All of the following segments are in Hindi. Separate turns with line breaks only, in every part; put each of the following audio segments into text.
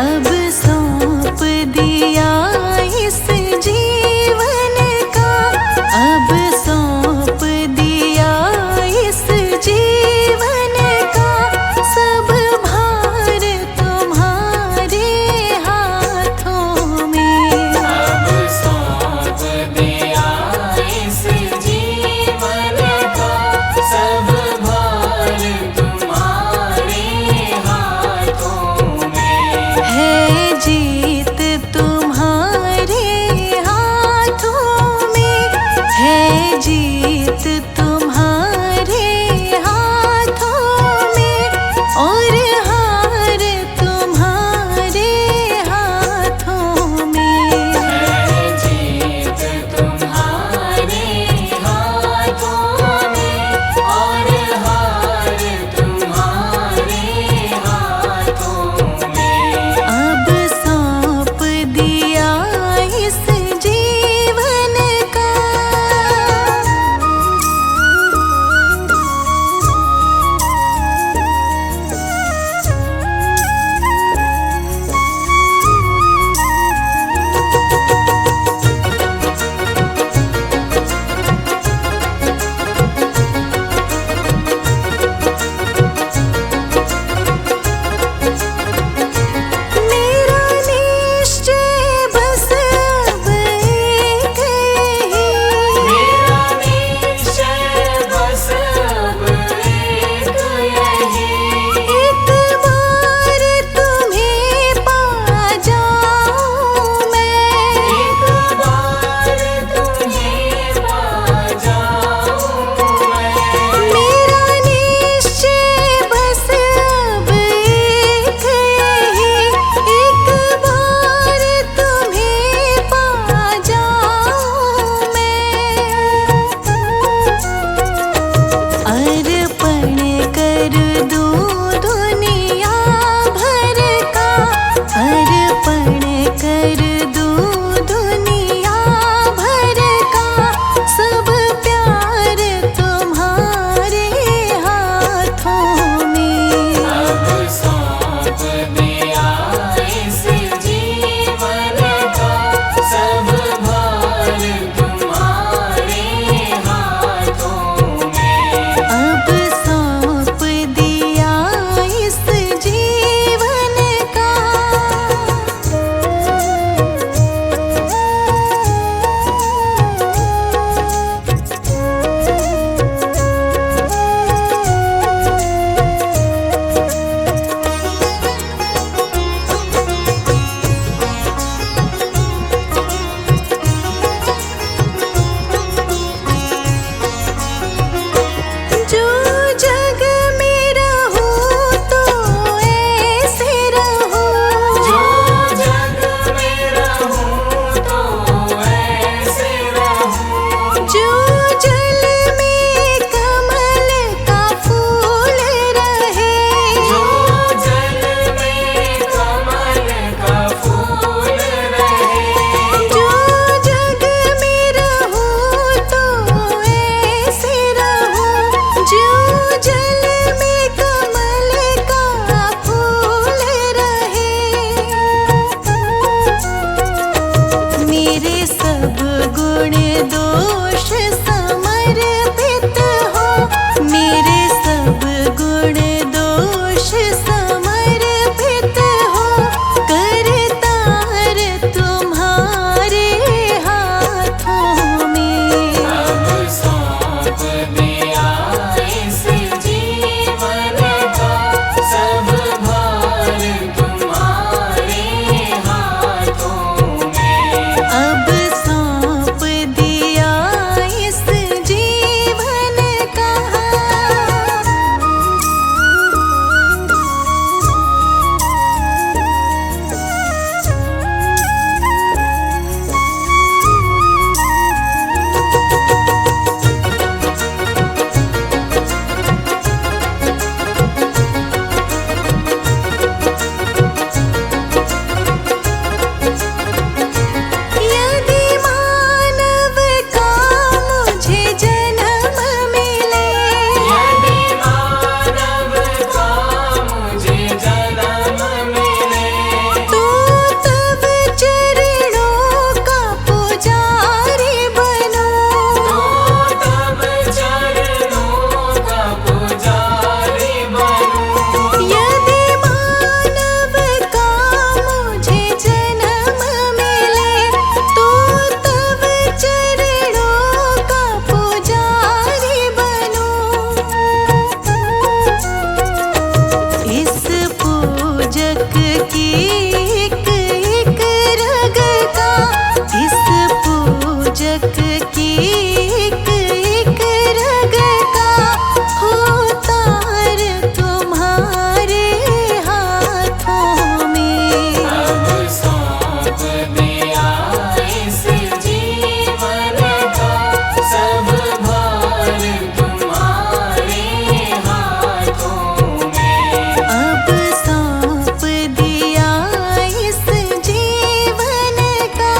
अब सौंप दिया इस जीवन का, अब सौंप दिया इस जीवन का, सब भार तुम्हारे हाथों में।
अब सौंप दिया इस जीवन का, सब भार तुम्हारे हाथों में।
है जीत तुम्हारे हाथों में, है जीत तुम्हारे हाथों में, और हार तुम्हारे हाथों में।
है जीत तुम्हारे हाथों में, और हार तुम्हारे हाथों में।
अब सौंप दिया इस जीवन का। मेरा निश्चय बस अब एक यही,
मेरा निश्चय बस अब एक यही।
एक बार तुम्हें पा जाऊं मैं,
एक बार तुम्हें पा जाऊं मैं।
मेरा निश्चय बस अब एक यही, एक बार तुम्हें पा जाऊं मैं। अर्पण कर दूं दुनिया भर का, अर्पण कर दूं दुनिया भर का, सब प्यार तुम्हारे हाथों में।
अब सौंप दिया इस जीवन का, सब भार तुम्हारे हाथों में।
अब सौंप दिया इस जीवन का। जो जग में रहूं तो ऐसे रहूं,
जो जग में रहूं तो ऐसे रहूं।
जो जल में कमल का फूल रहे,
जो जल में कमल का फूल रहे।
जो जग में रहूं तो ऐसे रहूं, जो जल में कमल का फूल रहे। मेरे सब गुण दोष समर्पित हो, मेरे सब गुण दोष समर्पित हो, करतार तुम्हारे हाथों में।
अब सौंप दिया इस जीवन का, सब भार तुम्हारे हाथों में।
अब सौंप दिया की एक एक रग का होतार तुम्हारे हाथों में।
अब सौंप दिया इस जीवन का सब भार तुम्हारे हाथों में।
अब सौंप दिया इस जीवन का।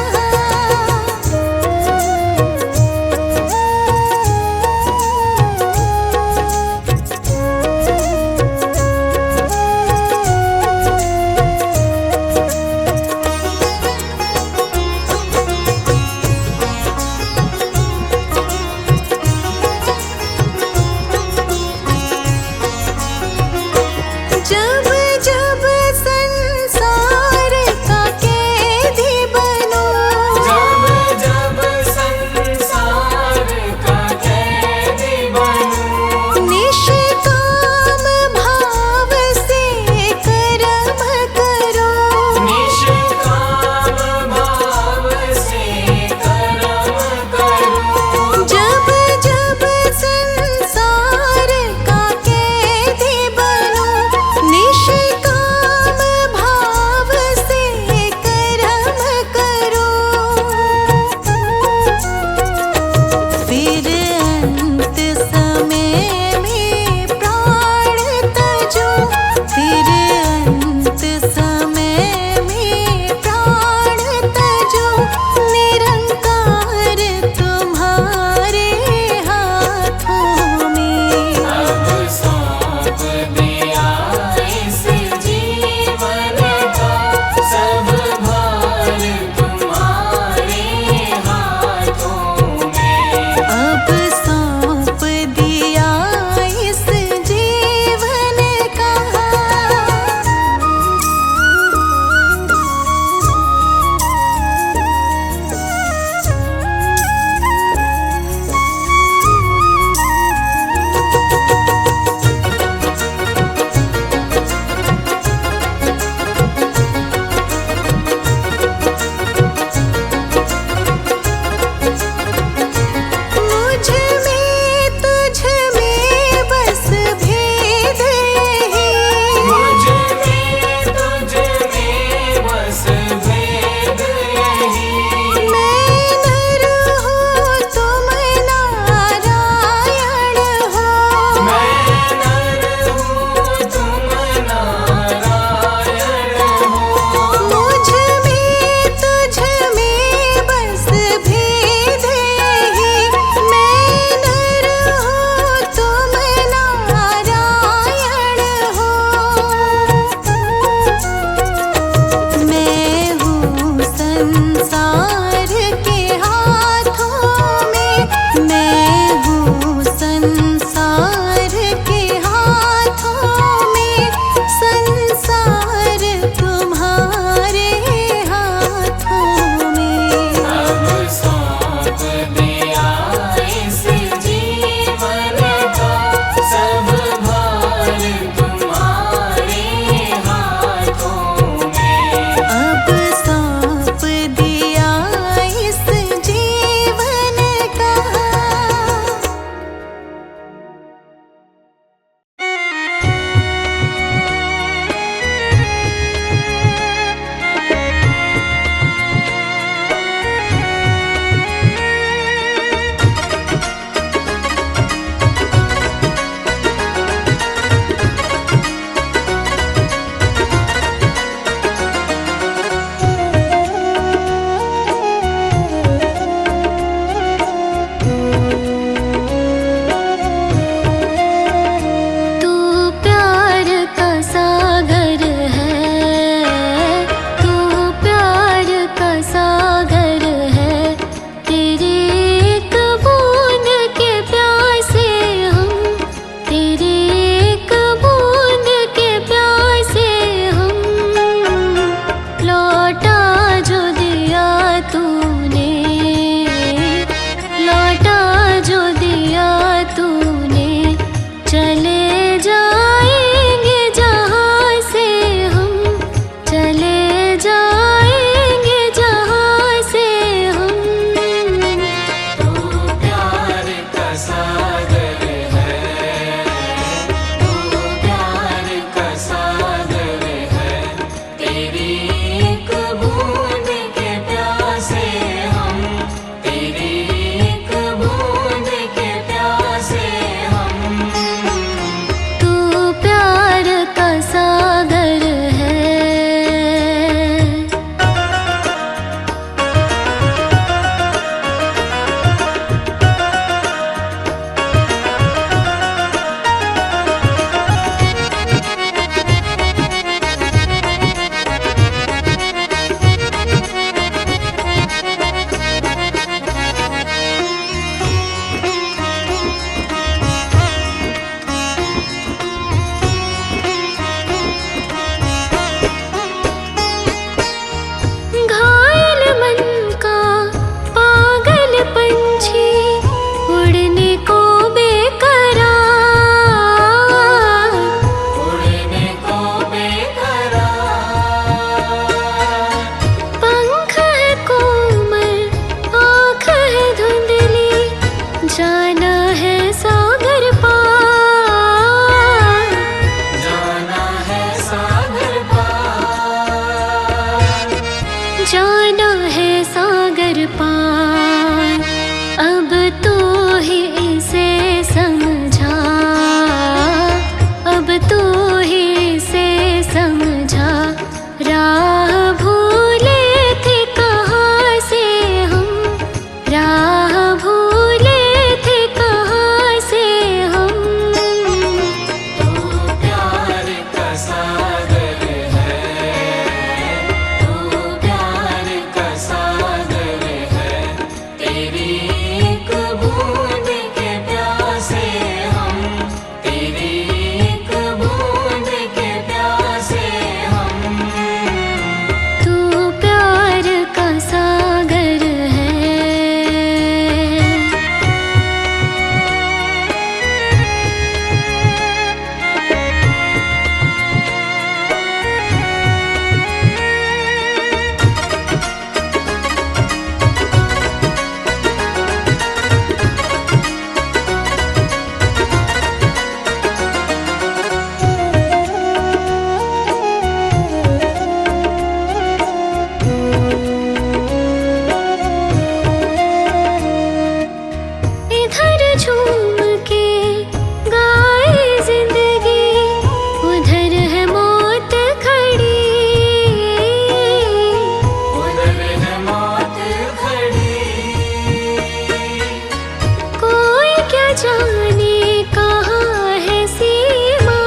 जाने कहाँ है सीमा,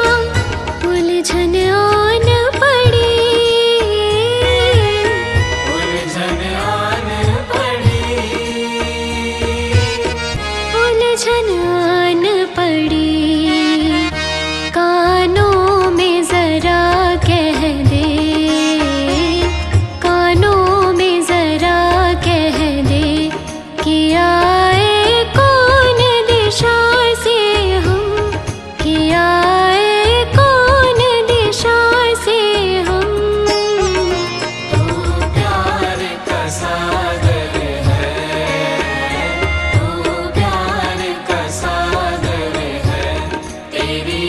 उलझन आन पड़ी,
उलझन आन पड़ी,
उलझन आन पड़ी। कानों में जरा कह दे, कानों में जरा कह दे कि आए कौन दिशा से हम, कि आए कौन दिशा से हम।
तू प्यार का सागर है, तू प्यार का सागर है, तेरी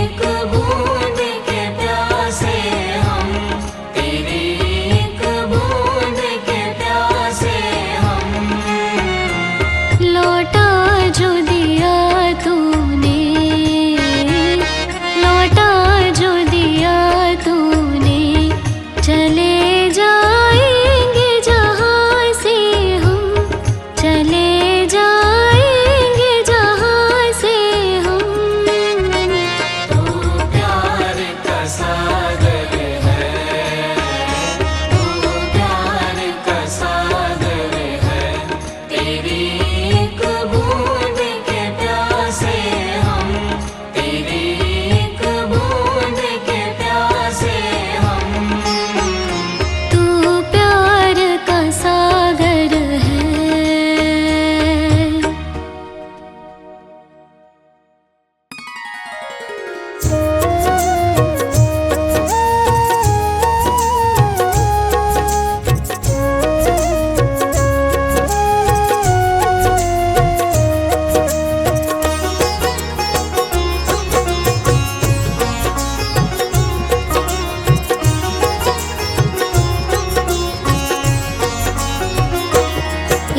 एक बूंद के प्यासे हम, तेरी एक बूंद के प्यासे हम।
लौटा जो दिया तूने, लौटा जो दिया तूने, चले जाएंगे जहाँ से हम, चले जाएंगे जहाँ से हम।
तू प्यार का सागर है, तू प्यार का सागर है, तेरी एक बूंद के प्यासे हम, तेरी एक बूंद के प्यासे हम।
तू प्यार का सागर है।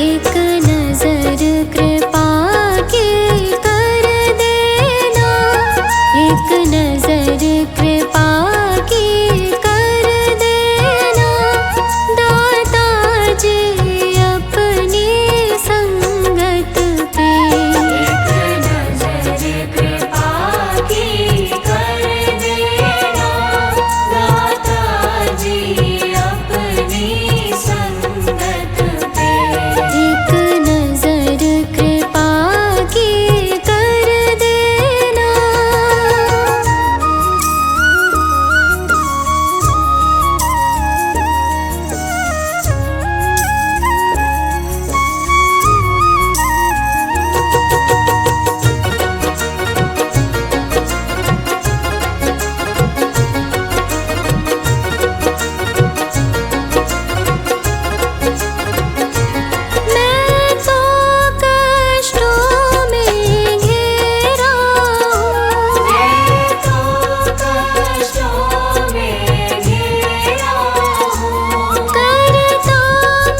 एक नजर कृपा की कर देना, एक नजर कृपा की कर देना, दाता जी अपनी संगत पे।
एक नजर कृपा की कर देना, दाता जी अपनी संगत पे।
एक नजर कृपा की कर देना। मैं तो कष्टों में घेरा हूँ,
मैं तो कष्टों में घिरा हूँ,
करता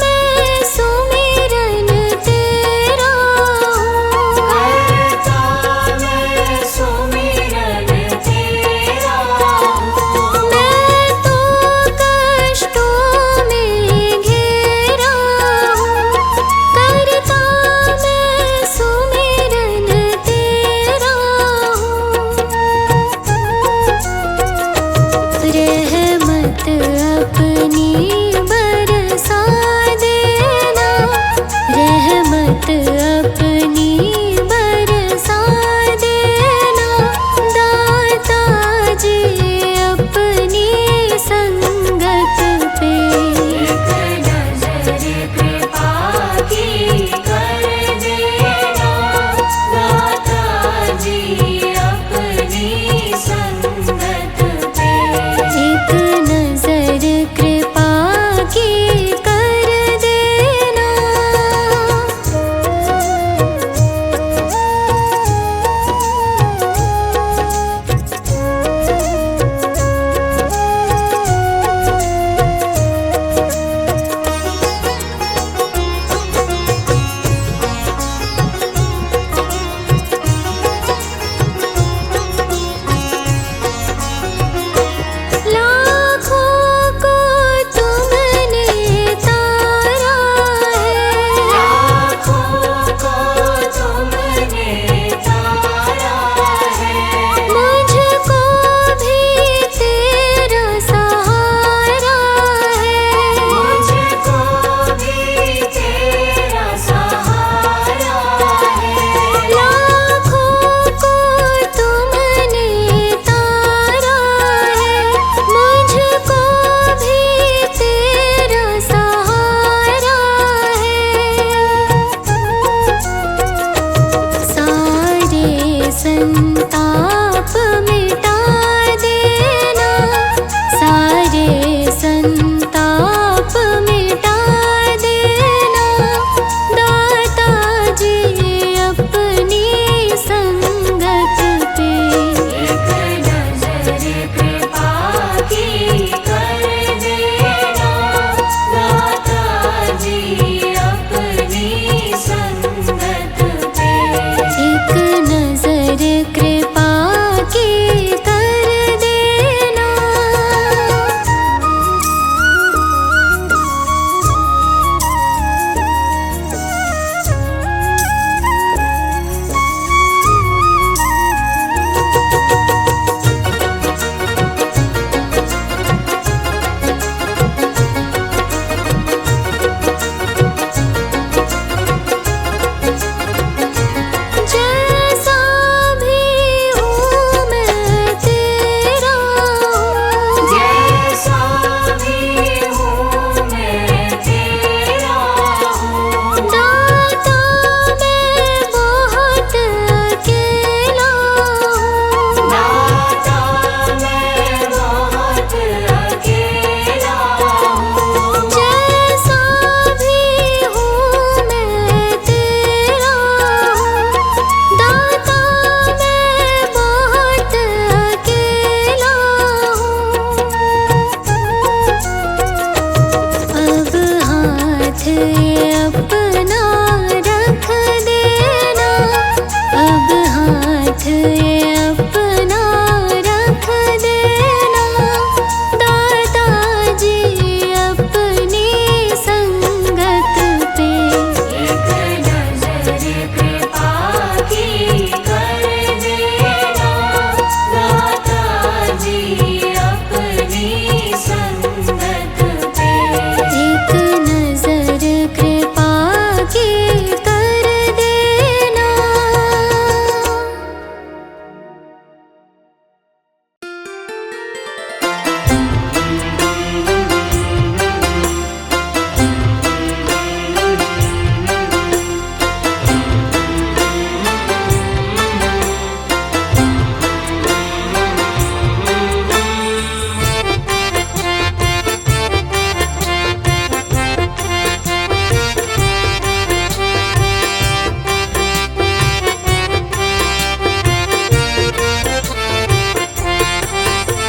मैं सुमिरन तेरा हूँ।
करता मैं सुमिरन तेरा हूँ।
मैं तो कष्टों में घेरा हूँ, करता मैं सुमिरन तेरा हूँ। रहमत अपनी बरसा देना, रहमत अपनी बरसा देना, दाता जी अपनी संगत पे।
एक नजर कृपा की कर देना, दाता जी अपनी संगत पे।
एक नजर कृपा की कर देना। संताप मिटा देना, सारे संताप मिटा देना, दाता जी अपनी संगत पे।
एक नजर कृपा की कर देना, दाता जी अपनी संगत पे।
एक नजर कृपा की कर देना। जैसा भी हूँ मैं तेरा हूँ,
जैसा भी हूँ मैं तेरा हूँ,
दाता मैं बहुत अकेला हूँ,
दाता मैं बहुत अकेला हूँ।
जैसा भी हूँ मैं तेरा हूँ, दाता मैं बहुत अकेला हूँ। अब हाथ ये अपना रख देना, अब हाथ ये अपना रख देना, दाता जी अपनी संगत पे।
एक नजर कृपा की कर देना, दाता जी अपनी संगत पे।
एक नजर कृपा की कर देना।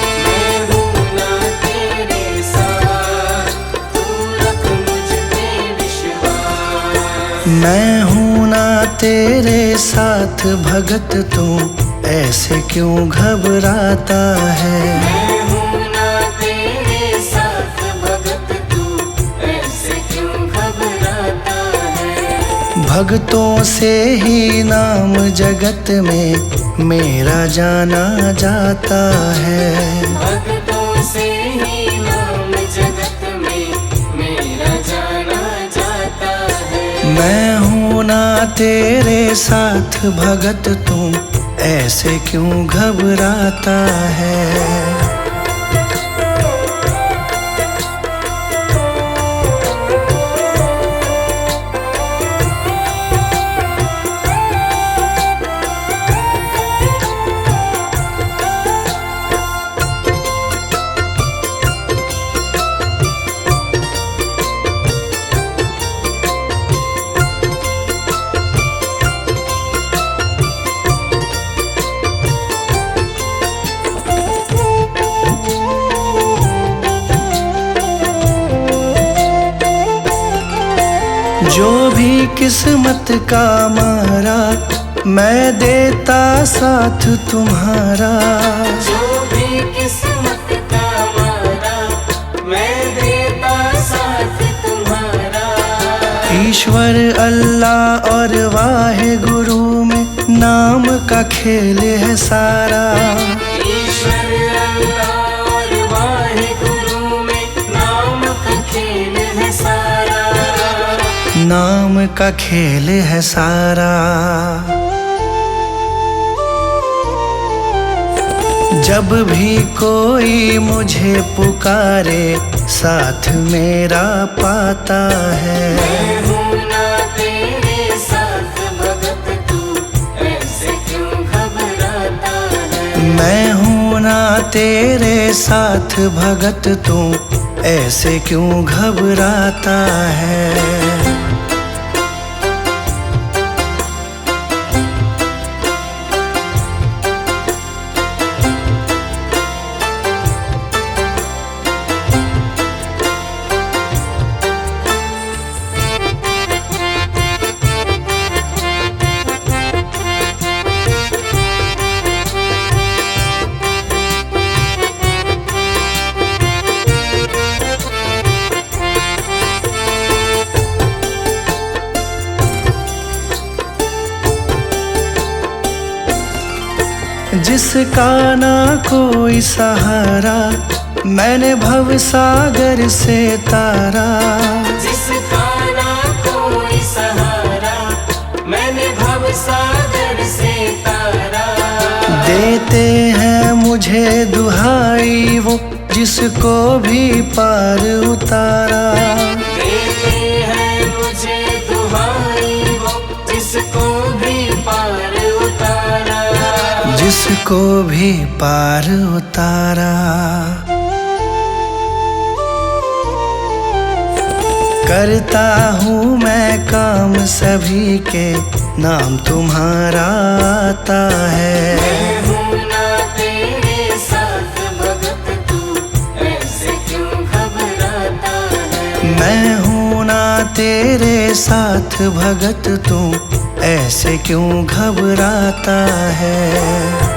मैं हूँ ना तेरे साथ, तू रख मुझ पे विश्वास।
मैं हूँ ना तेरे साथ भगत, तू ऐसे क्यों घबराता है।
मैं हूँ ना तेरे साथ भगत, तू ऐसे क्यों घबराता है।
भक्तों से ही नाम जगत में मेरा जाना जाता है।
भक्तों से ही नाम जगत में मेरा जाना जाता है।
मैं हूँ ना तेरे साथ भगत, तू ऐसे क्यों घबराता है। जो भी किस्मत का मारा, मैं देता साथ तुम्हारा।
जो भी किस्मत का मारा, मैं देता साथ तुम्हारा।
ईश्वर अल्लाह और वाहे गुरु में नाम का खेल है सारा।
ईश्वर अल्लाह और वाहे गुरु में नाम का खेल है सारा।
नाम का खेल है सारा। जब भी कोई मुझे पुकारे, साथ मेरा पाता है।
मैं हूँ ना तेरे साथ भगत, तू ऐसे क्यों घबरा
मैं हूँ ना तेरे साथ भगत, तू ऐसे क्यों घबराता है। जिसका ना कोई सहारा, मैंने भव सागर से तारा।
जिसका ना कोई सहारा, मैंने भव सागर से तारा।
देते हैं मुझे दुहाई वो, जिसको भी पार उतारा।
देते हैं मुझे दुहाई वो, जिसको भी पार उतारा।
जिसको भी पार उतारा। करता हूँ मैं काम सभी के, नाम तुम्हारा आता है।
मैं हूँ ना तेरे साथ भगत, तू ऐसे क्यों घबराता है।
मैं हूँ ना तेरे साथ भगत, तू ऐसे क्यों घबराता है।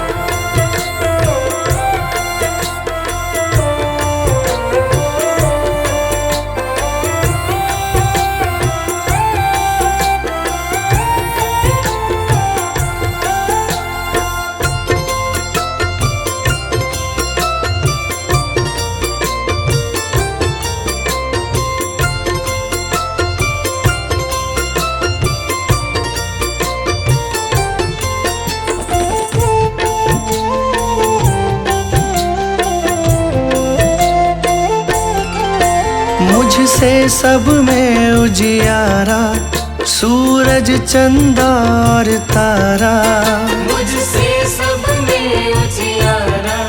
मुझसे सब में उजियारा, सूरज चंदा और तारा।
मुझसे सब में उजियारा,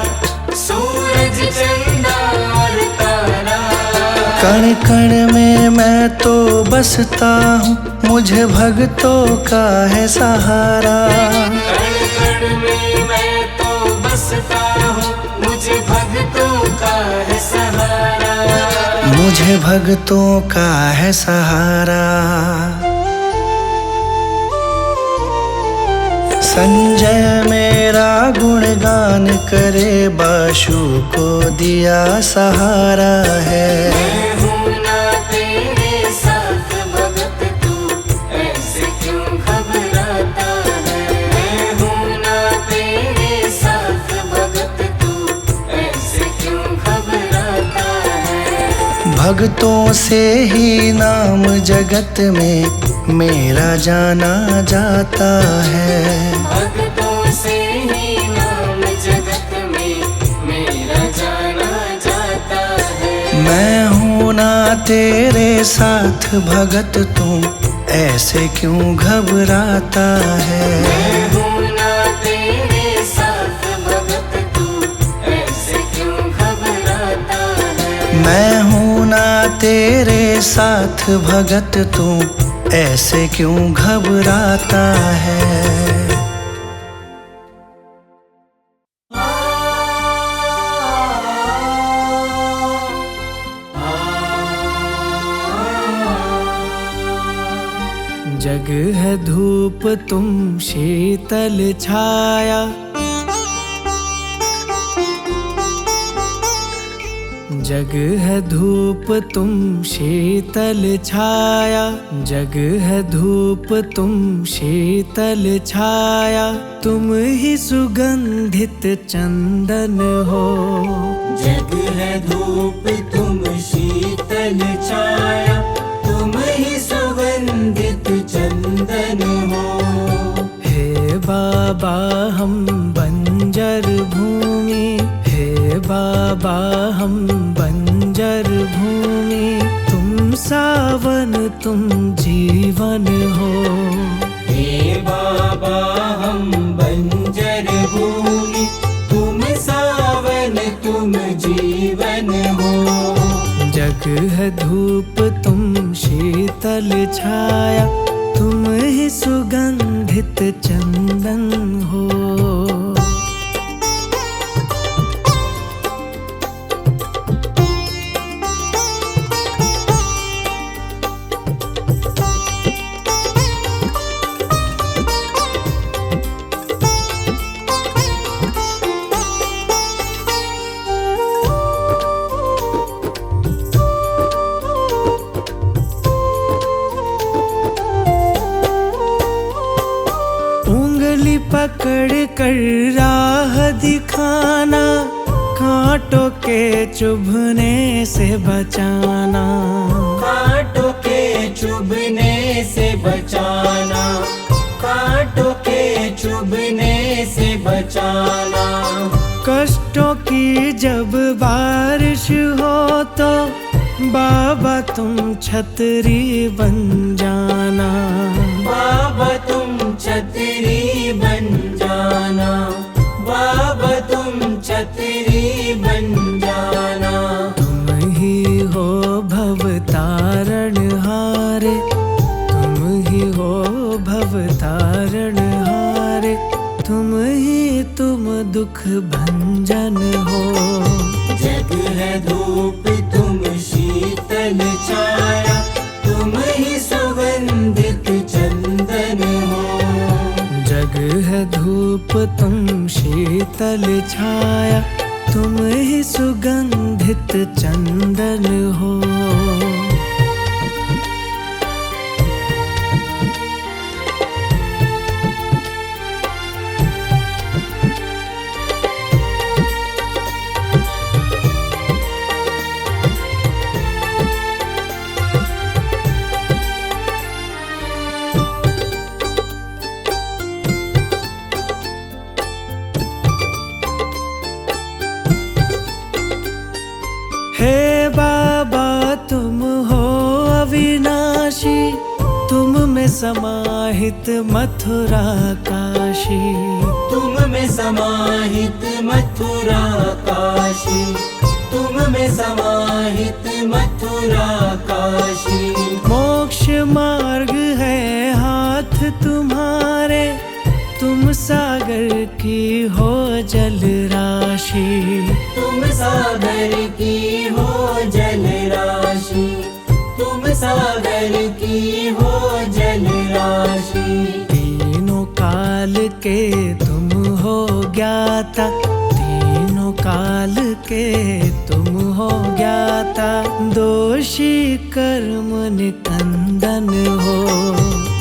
सूरज चंदा और तारा।
कण कण में मैं तो बसता हूँ, मुझे भक्तों का है सहारा।
कण कण में मैं तो बसता हूँ, मुझे भक्तों का है सहारा।
मुझे भक्तों का है सहारा। संजय मेरा गुणगान करे, बाशु को दिया सहारा है।
मैं हूँ ना तेरे साथ भगत, तू ऐसे क्यों घबराता है। मैं हूँ ना तेरे साथ भगत, तू ऐसे क्यों घबराता है।
भक्तों से ही नाम जगत में मेरा जाना जाता है।
भक्तों से ही नाम जगत में मेरा जाना जाता है।
मैं हूँ ना तेरे साथ भगत, तू ऐसे क्यों घबराता है।
मैं हूँ ना तेरे साथ भगत, तू ऐसे क्यों घबराता है।
मैं हूँ ना तेरे साथ भगत, तू ऐसे क्यों घबराता है। जग है धूप तुम शीतल छाया, जग है धूप तुम शीतल छाया, जग है धूप तुम शीतल छाया, तुम ही सुगंधित चंदन हो।
जग है धूप तुम शीतल छाया, तुम ही सुगंधित चंदन हो।
हे बाबा हम बंजर भूमि, हे बाबा हम बंजर भूमि, तुम सावन तुम जीवन हो।
हे बाबा हम बंजर भूमि, तुम
धूप तुम शीतल छाया, तुम ही सुगंधित चंदन हो। उंगली पकड़ कर राह दिखाना, कांटों के चुभने से बचाना।
कांटों के चुभने से बचाना, कांटों के चुभने से बचाना।
कष्टों की जब बारिश हो तो बाबा तुम छतरी बन जाना।
बाबा तुम छतरी बन जाना, बाबा तुम छतरी बन जाना।
तुम ही हो भव तारण हारे, तुम ही हो भव तारण हारे, तुम ही तुम दुख भंजन हो।
जग है धूप तुम शीतल छाया, तुम ही सुगंधित चंदन हो।
जग है धूप तुम शीतल छाया, तुम ही सुगंधित चंदन हो। हे बाबा तुम हो अविनाशी, तुम में समाहित मथुरा काशी।
तुम में समाहित मथुरा काशी, तुम में समाहित मथुरा काशी।
मोक्ष मार्ग है हाथ तुम्हारे, तुम सागर की हो जल राशि।
तुम सागर की हो जल राशि, तुम सागर की हो जल राशि।
तीनों काल के तुम हो ज्ञाता, तीनों काल के तुम हो ज्ञाता। दोषी कर्म निकंदन हो।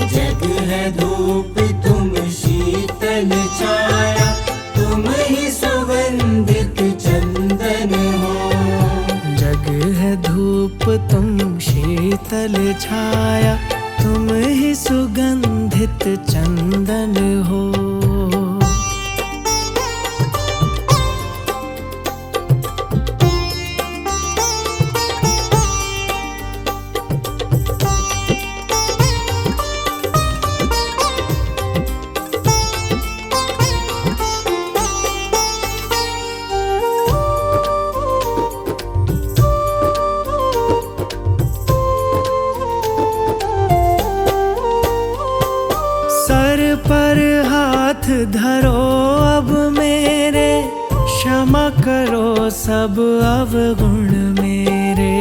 जग है धूप तुम शीतल छाया, तुम ही सुगंधित चंदन हो।
जग है धूप तुम शीतल छाया, तुम ही सुगंधित चंदन हो। सर पर हाथ धरो अब मेरे, क्षमा करो सब अवगुण मेरे।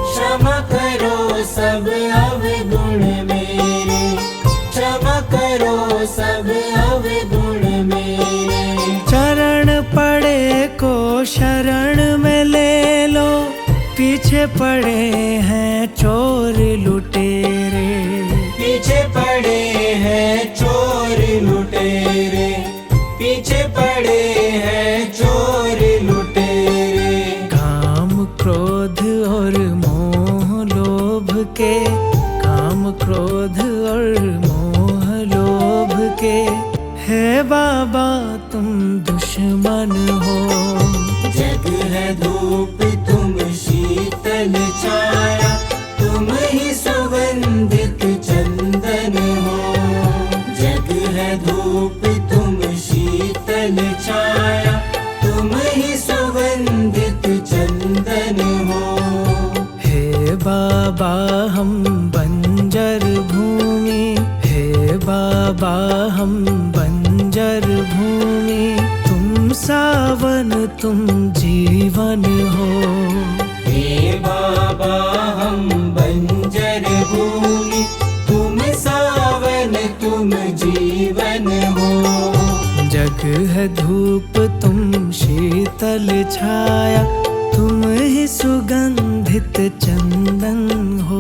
क्षमा करो सब अवगुण मेरे, क्षमा करो सब अवगुण मेरे।
चरण पड़े को शरण में ले लो, पीछे पड़े हैं चोर लुटेरे।
पीछे पड़े हैं चोर लुटेरे, पीछे पड़े हैं चोर लुटेरे।
काम क्रोध और मोह लोभ के, काम क्रोध और मोह लोभ के, है बाबा तुम दुश्मन हो।
जग है धूप तुम शीतल छाया, तुम ही सुगंधित चंदन हो। जग है धूप तुम शीतल छाया, तुम ही सुगंधित चंदन हो।
हे बाबा हम बंजर भूमि, हे बाबा हम बंजर भूमि, तुम सावन तुम जीवन हो।
हे बाबा हम बंजर भूमि, तुम सावन तुम जीवन हो।
जग है धूप तुम शीतल छाया, तुम ही सुगंधित चंदन हो।